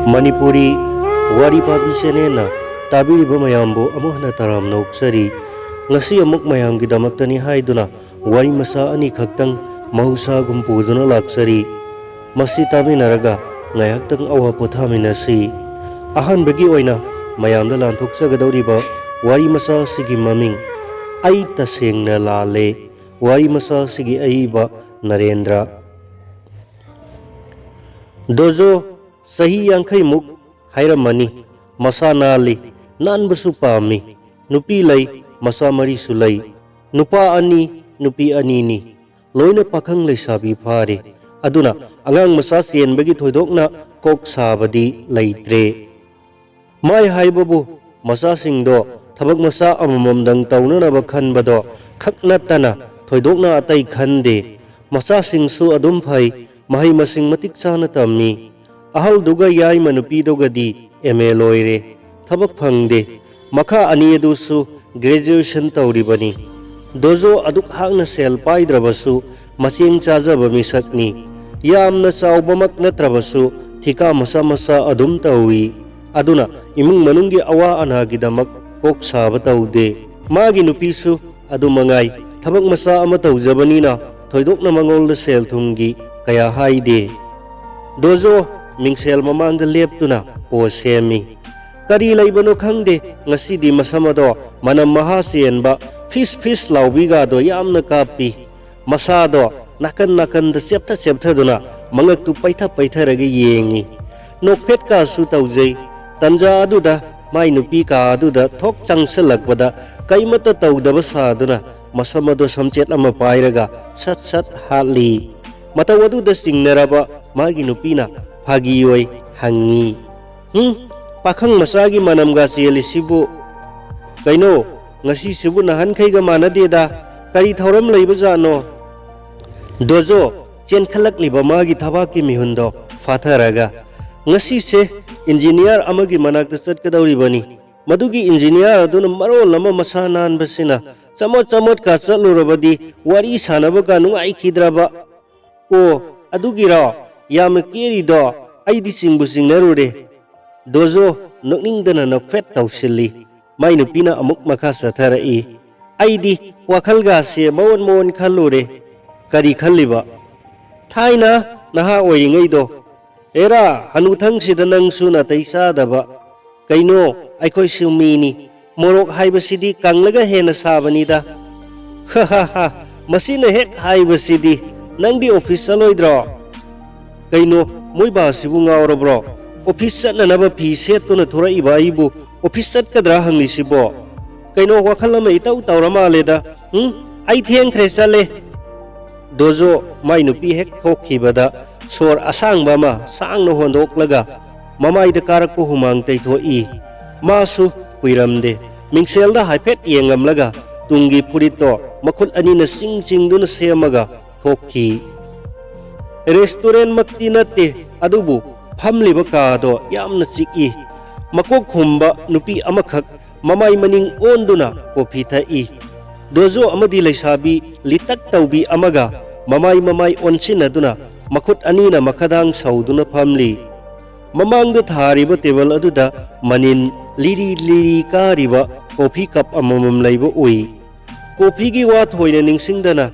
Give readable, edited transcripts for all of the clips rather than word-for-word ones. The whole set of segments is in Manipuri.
Manipuri wari pabi senena tabiriba mayambo amuhna taram nauksari ngasi amuk mayam gidamaktani haiduna wari masa ani khaktang mahusa gumpuduna laksari masi taminaraga ngayaktang awa pothaminasi ahanbagi oina mayamda lanthoksagadoriba wari masa sigi maming ai tasengna lale wari masa sigi aiba Narendra dozo sahi yangkai muk hairamani masa nali nan basu pami nupi lai masa mari sulai nupa ani nupi anini loina pakhang leisabi phare aduna angang masa sienbagi thoidokna kok sabadi leitre mai haibabu masa singdo thabak masa amamamdang taunanaba khanbado khaknatana thoidokna atai khande masa singsu adum phai mahai masing matik chana tammi ahal duga yai manupi dogadi MA loire thabak phangde makha ani adusu graduation tauribani dozo aduk hangna sel paidrabasu masing chajaba misakni yamna saubamak natrabasu thika masa masa adum tawi aduna imung manunggi awa anagidamak kok saba taude magi nupisu adu mangai thabak masa ama taujabanina thoidokna mangolda sel thungi kaya haide dozo mingsel mamangda leptuna po semi kari laibano khangde ngasidi masamado manam mahasienba fis laubiga do yamna kapi masado nakan da septa duna mangaktu paitha rage yengi nokphet ka su taujai tanja aduda mai nupi ka aduda thok changsalakbada kaimata taudaba saduna masamado samchet ama pairaga sat hali matawadu da singnaraba magi nupina Hagiyoy hangi pakhang masagi manamga sielisibu kaino ngasi sibu nahan khaiga manadeda kari thoram leiba jano dojo chen khalak liba magi thabaki mihundo fatharaga ngasi se engineer amagi manakta chatkadauri bani madugi engineer aduna marol lama masanan basina chamot ka chalurabadi wari sanaba ka nungai khidraba o adugi ra yam keri do aidi singbu singnarure dozo nokningdana nokphet tawsili mai nupina amuk makha satharai aidi wakhalga se mawon khallure kari khalliba thaina naha oiringai do era hanuthang sida nangsu na taisa daba kaino aikhoi sumini morok haibasidi kanglaga hena sabanida ha masina hek haibasidi nangdi office aloidro kaino moi ba sibu ngaurabro office satnanaba phi settuna thoraiba aibu office satkadra hangli sibo kaino wakhalama itau tawrama leda ai thengkhre chale dojo mai nupi hek thokhibada sor asangba ma sangno hondoklaga mamaida karakpo humang taithoi masu kuiramde mingselda haipet yengamlaga tungi purito makhut anina singduna semaga thokhi restaurant makti nate adubu phamliba ka do yamna chiki makok khumba nupi amakhak mamai maning onduna kopi thai dojo amadi leisabi litak taubi amaga mamai onsinaduna makhut anina makhadang sauduna phamli mamangda thariba table aduda manin liri kariba kopi cup amamam leiba ui kopi gi wa thoina ningsingdana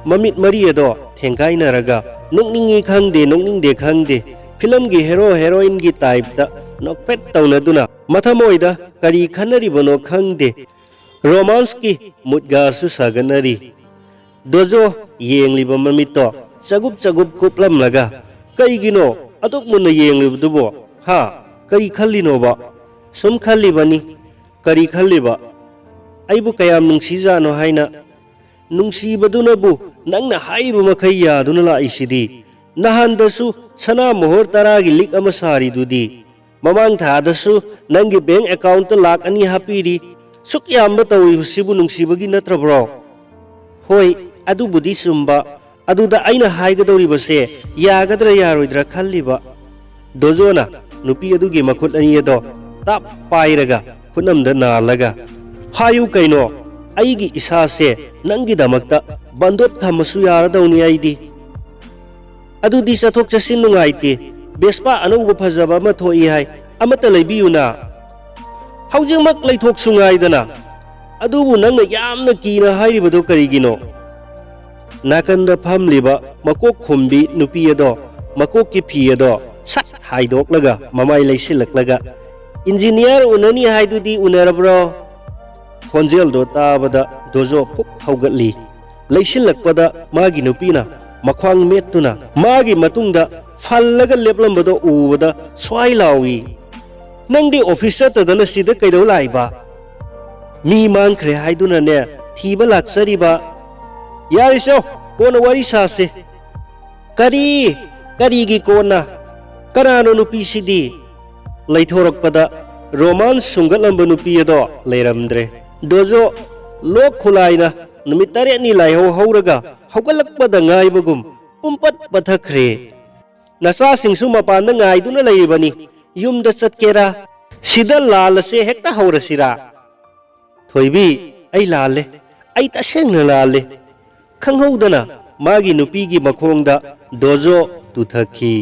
mamit mariado thengkainaraga nokningi khangde nokningde khangde film gi hero heroine gi type da nokpet taunaduna mathamoida kari khanari bono khangde romance ki mutga su saganari dojo yengliba mamito chagup kuplam laga kaigino atok munna yenglibudubo ha kari khallino ba sum khallibani kari khalliba aibu kayam nungsijano haina nungsibadunabo nangna haibu makhai yaduna laisidi nahandasu sana mohor taragi lik ama sari dudi mamang thadasu nangi bank account lakh ani hapiri suk yamba tawi husibu nungsibagi natrabro hoi adu budi sumba aduda aina haigadori base yagadra yaroidra khalliba dojona nupi adugi makhut ani do tap pairaga khunamda nalaga hayu kaino aigi isase nangi damakta bandot thamasu yaradawni aidi adudi chathok chasin nungaite Vespa anouba phajaba ama thoi hai amata leibiyuna haujimak leithok sungaidana adubu nangna yamna kina hairibado karigino nakanda phamliba makok khumbi nupi ado makok ki phi ado sat haidoklaga mamai leisilaklaga engineer unani haidudi unarabro khonjel do tabada dojo phuk haugatli leisilakpada magi nupina makhwang mettuna magi matungda fallaga leplambado ubada swai lawi nangdi officer tadana sida kaidau laiba mi mangkhre haiduna ne thiba laksariba yariso kona wari sase kari gi kona karano nupi sidi leithorakpada romance sungalamba nupi ado leiramdre dojo lok khulaina numitare ni laiho hauraga haugalakpada ngaibagum pumpat pathakre nasa singsu mapanda ngaiduna leibani yumda chatkera sida lalase hekta haurasira thoibi ai lale ai tasengna lale khanghoudana magi nupi gi makhongda dojo tuthaki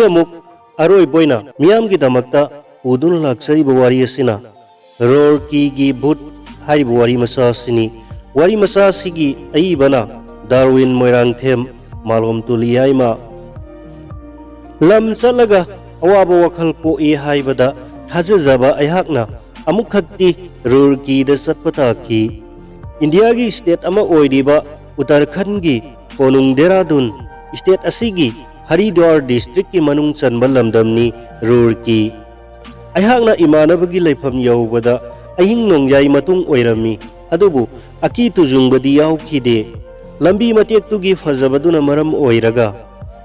amuk aroi boina miyam gi damakta udun laksari bawari asina rorki gi bhut hari bawari masa sini wari masa sigi ai bana Darwin moirang them malom tuliyaima lam chalaga awaba wakhal po e haibada thajajaba aihakna amuk khakti rorki da satpata ki India gi state ama oiriba Uttarakhand gi konung Dehradun state asigi Haridwar district ki manung chanba lamdamni rorki aihakna imanabagi leifam yaubada ahing nongjai matung oirami adubu aki tujungbadi yaukhide lambi matek tugi fajabaduna maram oiraga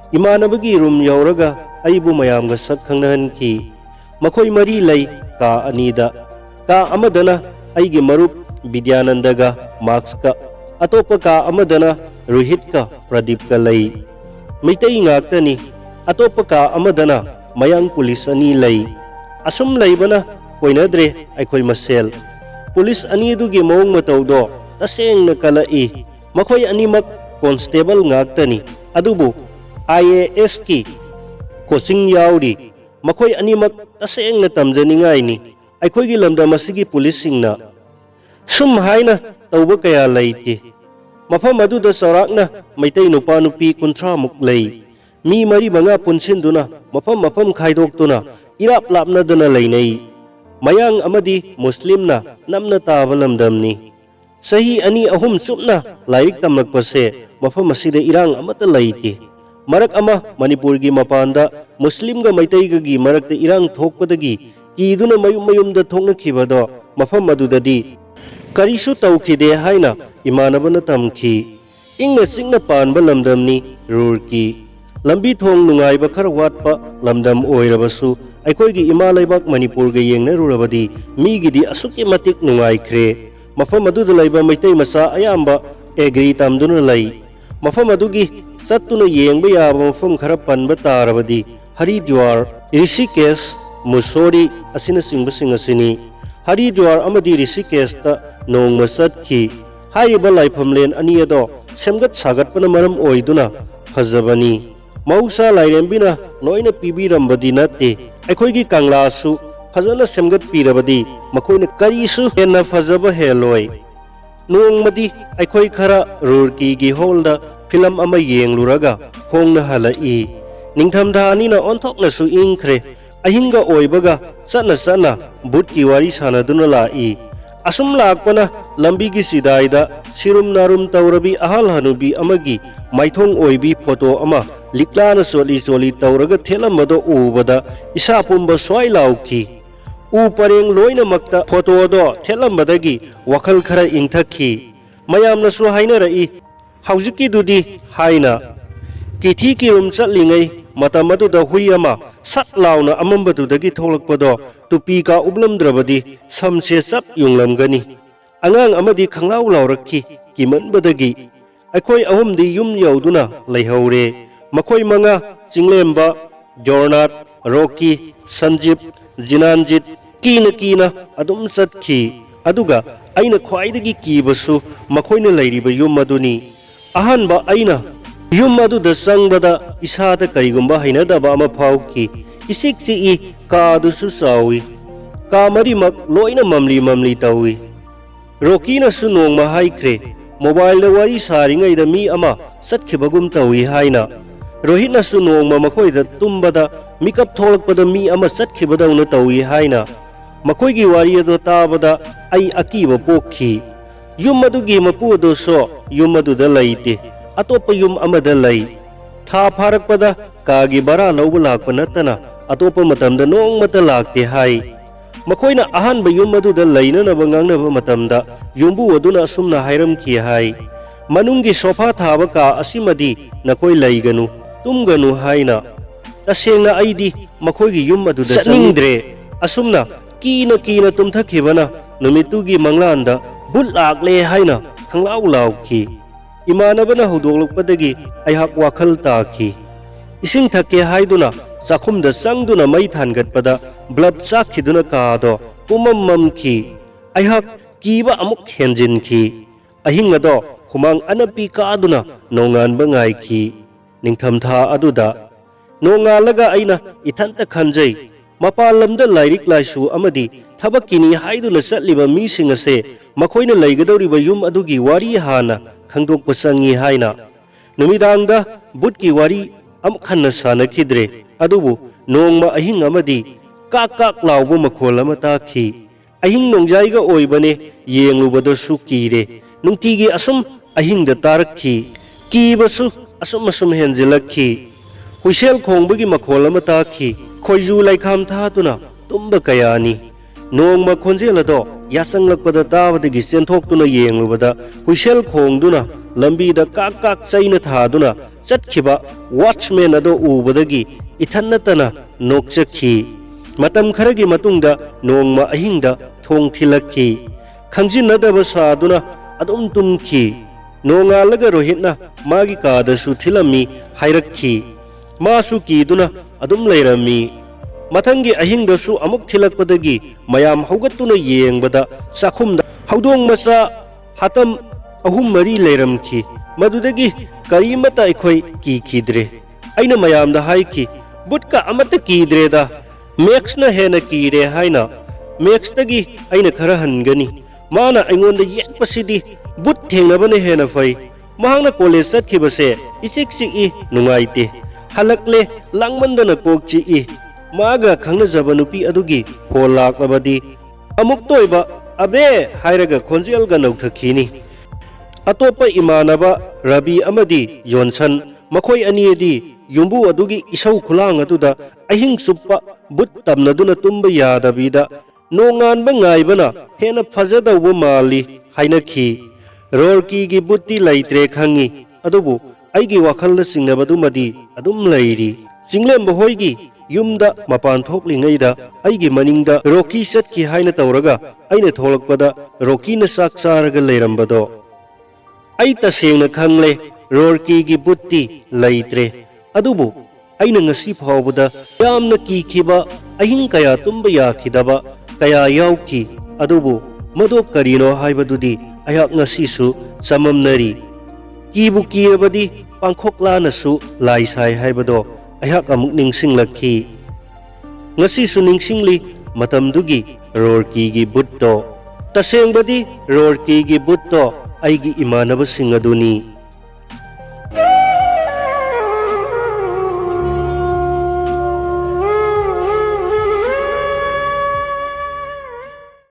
imanabagi rum yauraga aibu mayamga sak khangnahanki makhoi mari lei ka anida ka amadana aigi marup Vidyanandaga Max ka atopa ka amadana Rohit ka Pradeep ka lei Maitai ngaktani atopa ka amadana mayang pulis ani lei asum leibana koinadre aikhoi masel pulis ani dugi mawng matawdo tasengna kalai makhoi animak constable ngaktani adubu IAS ki coaching yauri makhoi animak tasengna tamjaningai ni aikhoi gi lamdam asigi pulis singna sum haina tawba kaya leiti mafam aduda saurakna maitai nupa nupi 30 muk lei mi mari manga punsinduna mafam khaidoktuna irap lapna duna leinei mayang amadi muslimna namna taba lamdamni sahi ani ahum chupna lairik tamlakpase mafam asida irang amata leiti marak ama Manipur gi mapanda muslim ga maitai gi marakta irang thokpadagi kiduna mayum da thokna khibado mafam adudadi karisu taukhide haina imanabana tamki ingna singna panba lamdamni rurki lambi thong nungaiba khar watpa lamdam oirabasu aikoigi ima laibak Manipur ga yengna rurabadi migidi asuki matik nungaikhre mafam aduda laiba maitai masa ayamba egri tamduna lai mafam adugi sattuna yengba yaba mafam khara panba tarabadi Haridwar Rishikesh Mussoorie asina singba singasini Haridwar amadi Rishikesh ta nongma satki haiba laifamlen ani ado semgat sagatpana maram oiduna phajabani mausa lairembina loina pibirambadi natte aikoigi kanglasu phajana semgat pirabadi makoina karisu henna phajaba heloi nongmadi aikoi khara rurki gi holda film ama yengluraga hongna halai ningthamda anina onthokna su ingkhre ahinga oibaga sana butki wari sanaduna lai asum lakpana lambi gi sidaida sirum narum taurabi ahal hanubi amagi maithong oibi photo ama liklana soli tauraga thelamado ubada isa pumba swai lauki u pareng loina makta photo do thelambadagi wakhal khara ingthakhi mayamna su haina rai haujiki dudi haina kithi ki rum chatlingai matamadu da huyama sat launa amambadu dagi tholakpado tupi ka ublamdrabadi samse chap yunglamgani angang amadi khanglau laurakhi kimanbadagi aikoi ahumdi yum yauduna leihore makoi manga chinglemba Jornat Rocky Sanjip Jinanjit kina adum chatkhi ꯑꯗꯨꯒ ꯑꯩꯅ ꯈ꯭ꯋꯥꯏꯗꯒꯤ ꯀꯤꯕꯁꯨ ꯃꯈꯣꯏꯅ ꯂꯩꯔꯤꯕ ꯌꯨꯝ ꯑꯗꯨꯅꯤ꯫ ꯑꯍꯥꯟꯕ ꯑꯩꯅ ꯌꯨꯝ ꯑꯗꯨꯗ ꯆꯪꯕꯗ ꯏꯁꯥꯗ ꯀꯔꯤꯒꯨꯝꯕ ꯍꯩꯅꯗꯕ ꯑꯃ ꯐꯥꯎꯈꯤ꯫ ꯏꯆꯤꯛ ꯆꯤꯛꯏ, ꯀꯥꯗꯨꯁꯨ ꯆꯥꯎꯏ, ꯀꯥ ꯃꯔꯤꯃꯛ ꯂꯣꯏꯅ ꯃꯝꯂꯤ ꯃꯝꯂꯤ ꯇꯧꯏ꯫ ꯔꯣꯀꯤꯅꯁꯨ ꯅꯣꯡꯃ ꯍꯥꯏꯈ꯭ꯔꯦ ꯃꯣꯕꯥꯏꯜꯗ ꯋꯥꯔꯤ ꯁꯥꯔꯤꯉꯩꯗ ꯃꯤ ꯑꯃ ꯆꯠꯈꯤꯕꯒꯨꯝ ꯇꯧꯏ ꯍꯥꯏꯅ꯫ ꯔꯣꯍꯤꯠꯅꯁꯨ ꯅꯣꯡꯃ ꯃꯈꯣꯏꯗ ꯇꯨꯝꯕꯗ ꯃꯤꯀꯞ ꯊꯣꯛꯂꯛꯄꯗ ꯃꯤ ꯑꯃ ꯆꯠꯈꯤꯕꯗꯧꯅ ꯇꯧꯏ ꯍꯥꯏꯅ꯫ ꯃꯈꯣꯏꯒꯤ ꯋꯥꯔꯤ ꯑꯗꯨ ꯇꯥꯕꯗ ꯑꯩ ꯑꯀꯤꯕ ꯄꯣꯛꯈꯤ꯫ ꯌꯨꯝ ꯑꯗꯨꯒꯤ ꯃꯄꯨ ꯑꯗꯨꯁꯨ ꯌꯨꯝ ꯑꯗꯨꯗ ꯂꯩꯇꯦ, ꯑꯇꯣꯞꯄ ꯌꯨꯝ ꯑꯃꯗ ꯂꯩ꯫ ꯊꯥ ꯐꯥꯔꯛꯄꯗ ꯀꯥꯒꯤ ꯚꯔꯥ ꯂꯧꯕ ꯂꯥꯛꯄ ꯅꯠꯇꯅ ꯑꯇꯣꯞꯄ ꯃꯇꯝꯗ ꯅꯣꯡꯃꯇ ꯂꯥꯛꯇꯦ ꯍꯥꯏ꯫ ꯃꯈꯣꯏꯅ ꯑꯍꯥꯟꯕ ꯌꯨꯝ ꯑꯗꯨꯗ ꯂꯩꯅꯅꯕ ꯉꯥꯡꯅꯕ ꯃꯇꯝꯗ ꯌꯨꯝꯕꯨ ꯑꯗꯨꯅ ꯑꯁꯨꯝꯅ ꯍꯥꯏꯔꯝꯈꯤ ꯍꯥꯏ, ꯃꯅꯨꯡꯒꯤ ꯁꯣꯐꯥ ꯊꯥꯕ ꯀꯥ ꯑꯁꯤꯃꯗꯤ ꯅꯈꯣꯏ ꯂꯩꯒꯅꯨ, ꯇꯨꯝꯒꯅꯨ ꯍꯥꯏꯅ꯫ ꯇꯁꯦꯡꯅ ꯑꯩꯗꯤ ꯃꯈꯣꯏꯒꯤ ꯌꯨꯝ ꯑꯗꯨꯗ ꯆꯠꯅꯤꯡꯗ꯭ꯔꯦ꯫ ꯑꯁꯨꯝꯅ ꯀꯤꯅ ꯀꯤꯅ ꯇꯨꯝꯊꯈꯤꯕꯅ ꯅꯨꯃꯤꯠꯇꯨꯒꯤ ꯃꯪꯂꯥꯟꯗ ꯚꯨꯠ ꯂꯥꯛꯂꯦ ꯍꯥꯏꯅ ꯈꯪꯂꯥꯎ ꯂꯥꯎꯈꯤ꯫ ꯏꯃꯥꯟꯅꯕꯅ ꯍꯧꯗꯣꯛꯂꯛꯄꯗꯒꯤ ꯑꯩꯍꯥꯛ ꯋꯥꯈꯜ ꯇꯥꯈꯤ꯫ ꯏꯁꯤꯡ ꯊꯛꯀꯦ ꯍꯥꯏꯗꯨꯅ ꯆꯥꯛꯈꯨꯝꯗ ꯆꯪꯗꯨꯅ ꯃꯩ ꯊꯥꯟꯒꯠꯄꯗ ꯕ꯭ꯂꯕ ꯆꯥꯛꯈꯤꯗꯨꯅ ꯀꯥꯗꯣ ꯄꯨꯝꯃꯝ ꯃꯝꯈꯤ꯫ ꯑꯩꯍꯥꯛ ꯀꯤꯕ ꯑꯃꯨꯛ ꯍꯦꯟꯖꯤꯟꯈꯤ꯫ ꯑꯍꯤꯡ ꯑꯗꯣ ꯍꯨꯃꯥꯡ ꯑꯅꯞꯄꯤ ꯀꯥꯗꯨꯅ ꯅꯣꯡꯉꯥꯟꯕ ꯉꯥꯏꯈꯤ꯫ ꯅꯤꯡꯊꯝꯊꯥ ꯑꯗꯨꯗ ꯅꯣꯡꯉꯥꯜꯂꯒ ꯑꯩꯅ ꯏꯊꯟꯇ ꯈꯟꯖꯩ, ꯃꯄꯥꯟ ꯂꯝꯗ ꯂꯥꯏꯔꯤꯛ ꯂꯥꯏꯁꯨ ꯑꯃꯗꯤ ꯊꯕꯛꯀꯤꯅꯤ ꯍꯥꯏꯗꯨꯅ ꯆꯠꯂꯤꯕ ꯃꯤꯁꯤꯡ ꯑꯁꯦ ꯃꯈꯣꯏꯅ ꯂꯩꯒꯗꯧꯔꯤꯕ ꯌꯨꯝ ꯑꯗꯨꯒꯤ ꯋꯥꯔꯤ ꯍꯥꯟꯅ ꯈꯪꯗꯣꯛꯄ ꯆꯪꯏ ꯍꯥꯏꯅ꯫ ꯅꯨꯃꯤꯗꯥꯡꯗ ꯕꯨꯠꯀꯤ ꯋꯥꯔꯤ ꯑꯃꯨꯛ ꯍꯟꯅ ꯁꯥꯅꯈꯤꯗ꯭ꯔꯦ꯫ ꯑꯗꯨꯕꯨ ꯅꯣꯡꯃ ꯑꯍꯤꯡ ꯑꯃꯗꯤ ꯀꯥꯛ ꯀꯥꯛ ꯂꯥꯎꯕ ꯃꯈꯣꯜ ꯑꯃ ꯇꯥꯈꯤ꯫ ꯑꯍꯤꯡ ꯅꯣꯡꯖꯥꯏꯒ ꯑꯣꯏꯕꯅꯦ, ꯌꯦꯡꯂꯨꯕꯗꯁꯨ ꯀꯤꯔꯦ꯫ ꯅꯨꯡꯇꯤꯒꯤ ꯑꯁꯨꯝ ꯑꯍꯤꯡꯗ ꯇꯥꯔꯛꯈꯤ꯫ ꯀꯤꯕꯁꯨ ꯑꯁꯨꯝ ꯍꯦꯟꯖꯤꯜꯂꯛꯈꯤ꯫ ꯍꯨꯏꯁꯦꯜ ꯈꯣꯡꯕꯒꯤ ꯃꯈꯣꯜ ꯑꯃ ꯇꯥꯈꯤ꯫ ꯈꯣꯏꯖꯨ ꯂꯩꯈꯥꯝ ꯊꯥꯗꯨꯅ ꯇꯨꯝꯕ ꯀꯌꯥꯅꯤ꯫ ꯅꯣꯡꯃ ꯈꯣꯟꯖꯦꯜ ꯑꯗꯣ ꯌꯥꯆꯪꯂꯛꯄꯗ ꯇꯥꯕꯗꯒꯤ ꯆꯦꯟꯊꯣꯛꯇꯨꯅ ꯌꯦꯡꯂꯨꯕꯗ ꯍꯨꯏꯁꯦꯜ ꯈꯣꯡꯗꯨꯅ ꯂꯝꯕꯤꯗ ꯀꯥꯛ ꯀꯥꯛ ꯆꯩꯅ ꯊꯥꯗꯨꯅ ꯆꯠꯈꯤꯕ ꯋꯥꯠꯆꯃꯦꯟ ꯑꯗꯣ ꯎꯕꯗꯒꯤ ꯏꯊꯟ ꯅꯠꯇꯅ ꯅꯣꯛꯆꯈꯤ꯫ ꯃꯇꯝ ꯈꯔꯒꯤ ꯃꯇꯨꯡꯗ ꯅꯣꯡꯃ ꯑꯍꯤꯡꯗ ꯊꯣꯡ ꯊꯤꯜꯂꯛꯈꯤ꯫ ꯈꯪꯖꯤꯟꯅꯗꯕ ꯁꯥꯗꯨꯅ ꯑꯗꯨꯝ ꯇꯨꯝꯈꯤ꯫ ꯅꯣꯡꯉꯥꯜꯂꯒ ꯔꯣꯍꯤꯠꯅ ꯃꯥꯒꯤ ꯀꯥꯗꯁꯨ ꯊꯤꯜꯂꯝꯃꯤ ꯍꯥꯏꯔꯛꯈꯤ꯫ ꯃꯥꯁꯨ ꯀꯤꯗꯨꯅ ꯑꯗꯨꯝ ꯂꯩꯔꯝꯃꯤ꯫ ꯃꯊꯪꯒꯤ ꯑꯍꯤꯡꯗꯁꯨ ꯑꯃꯨꯛ ꯊꯤꯜꯂꯛꯄꯗꯒꯤ ꯃꯌꯥꯝ ꯍꯧꯒꯠꯇꯨꯅ ꯌꯦꯡꯕꯗ ꯆꯥꯛꯈꯨꯝꯗ ꯍꯧꯗꯣꯡ ꯃꯆꯥ ꯍꯥꯇꯝ 3-4 ꯂꯩꯔꯝꯈꯤ꯫ ꯃꯗꯨꯗꯒꯤ ꯀꯔꯤꯃꯠꯇ ꯑꯩꯈꯣꯏ ꯀꯤꯈꯤꯗ꯭ꯔꯦ꯫ ꯑꯩꯅ ꯃꯌꯥꯝꯗ ꯍꯥꯏꯈꯤ, ꯕꯨꯠꯀ ꯑꯃꯠꯇ ꯀꯤꯗ꯭ꯔꯦꯗ, ꯃꯦꯛꯁꯅ ꯍꯦꯟꯅ ꯀꯤꯔꯦ ꯍꯥꯏꯅ꯫ ꯃꯦꯛꯁꯇꯒꯤ ꯑꯩꯅ ꯈꯔ ꯍꯟꯒꯅꯤ꯫ ꯃꯥꯅ ꯑꯩꯉꯣꯟꯗ ꯌꯦꯠꯄꯁꯤꯗꯤ ꯕꯨꯠ ꯊꯦꯡꯅꯕꯅ ꯍꯦꯟꯅ ꯐꯩ꯫ ꯃꯍꯥꯛꯅ ꯀꯣꯂꯦꯖ ꯆꯠꯈꯤꯕꯁꯦ ꯏꯆꯤꯛ ꯆꯤꯛꯏ, ꯅꯨꯡꯉꯥꯏꯇꯦ꯫ ꯍꯜꯂꯛꯂꯦ, ꯂꯥꯡꯃꯟꯗꯅ ꯀꯣꯛ ꯆꯤꯛꯏ꯫ ꯃꯥꯒ ꯈꯪꯅꯖꯕ ꯅꯨꯄꯤ ꯑꯗꯨꯒꯤ ꯐꯣꯟ ꯂꯥꯛꯂꯕꯗꯤ ꯑꯃꯨꯛꯇꯣꯏꯕ ꯑꯕꯦ ꯍꯥꯏꯔꯒ ꯈꯣꯟꯖꯦꯜꯒ ꯅꯧꯊꯈꯤꯅꯤ꯫ ꯑꯇꯣꯞꯄ ꯏꯃꯥꯟꯅꯕ ꯔꯕꯤ ꯑꯃꯗꯤ ꯌꯣꯟꯁꯟ, ꯃꯈꯣꯏ ꯑꯅꯤꯗꯤ ꯌꯨꯝꯕꯨ ꯑꯗꯨꯒꯤ ꯏꯁꯧ ꯈꯨꯂꯥꯡ ꯑꯗꯨꯗ ꯑꯍꯤꯡ ꯆꯨꯞꯄ ꯕꯨꯠ ꯇꯝꯅꯗꯨꯅ ꯇꯨꯝꯕ ꯌꯥꯗꯕꯤꯗ ꯅꯣꯡꯉꯥꯟꯕ ꯉꯥꯏꯕꯅ ꯍꯦꯟꯅ ꯐꯖꯗꯧꯕ ꯃꯥꯜꯂꯤ ꯍꯥꯏꯅꯈꯤ꯫ ꯔꯣꯔꯀꯤꯒꯤ ꯕꯨꯠꯇꯤ ꯂꯩꯇ꯭ꯔꯦ ꯈꯪꯉꯤ, ꯑꯗꯨꯕꯨ ꯑꯩꯒꯤ ꯋꯥꯈꯜꯗ ꯆꯤꯡꯅꯕꯗꯨꯃꯗꯤ ꯑꯗꯨꯝ ꯂꯩꯔꯤ꯫ ꯆꯤꯡꯂꯦꯝꯕ ꯍꯣꯏꯒꯤ ꯌꯨꯝꯗ ꯃꯄꯥꯟ ꯊꯣꯛꯂꯤꯉꯩꯗ ꯑꯩꯒꯤ ꯃꯅꯤꯡꯗ ꯔꯣꯀꯤ ꯆꯠꯈꯤ ꯍꯥꯏꯅ ꯇꯧꯔꯒ ꯑꯩꯅ ꯊꯣꯛꯂꯛꯄꯗ ꯔꯣꯀꯤꯅ ꯆꯥꯛ ꯆꯥꯔꯒ ꯂꯩꯔꯝꯕꯗꯣ꯫ ꯑꯩ ꯇꯁꯦꯡꯅ ꯈꯪꯂꯦ ꯔꯣꯔꯀꯤꯒꯤ ꯕꯨꯠꯇꯤ ꯂꯩꯇ꯭ꯔꯦ꯫ ꯑꯗꯨꯕꯨ ꯑꯩꯅ ꯉꯁꯤ ꯐꯥꯎꯕꯗ ꯌꯥꯝꯅ ꯀꯤꯈꯤꯕ, ꯑꯍꯤꯡ ꯀꯌꯥ ꯇꯨꯝꯕ ꯌꯥꯈꯤꯗꯕ ꯀꯌా ꯌꯥꯎꯈꯤ꯫ ꯑꯗꯨꯕꯨ ꯃꯗꯨ ꯀꯔꯤꯅꯣ ꯍꯥꯏꯕꯗꯨꯗꯤ ꯑꯩꯍꯥꯛ ꯉꯁꯤꯁꯨ ꯆꯃꯝꯅꯔꯤ꯫ ꯀꯤꯕꯨ ꯀꯤꯔꯕꯗꯤ ꯄꯥꯡꯈꯣꯛꯂꯥꯅꯁꯨ ꯂꯥꯏ ꯁꯥꯏ ꯍꯥꯏꯕꯗꯣ ꯑꯩꯍꯥꯛ ꯑꯃꯨꯛ ꯅꯤꯡꯁꯤꯡꯂꯛꯈꯤ꯫ ꯉꯁꯤꯁꯨ ꯅꯤꯡꯁꯤꯡꯂꯤ ꯃꯇꯝꯗꯨꯒꯤ ꯔꯣꯔꯀꯤꯒꯤ ꯕꯨꯠꯇꯣ꯫ ꯇꯁꯦꯡꯕꯗꯤ ꯔꯣꯔꯀꯤꯒꯤ ꯕꯨꯠꯇꯣ ꯑꯩꯒꯤ ꯏꯃꯥꯟꯅꯕꯁꯤꯡ ꯑꯗꯨꯅꯤ꯫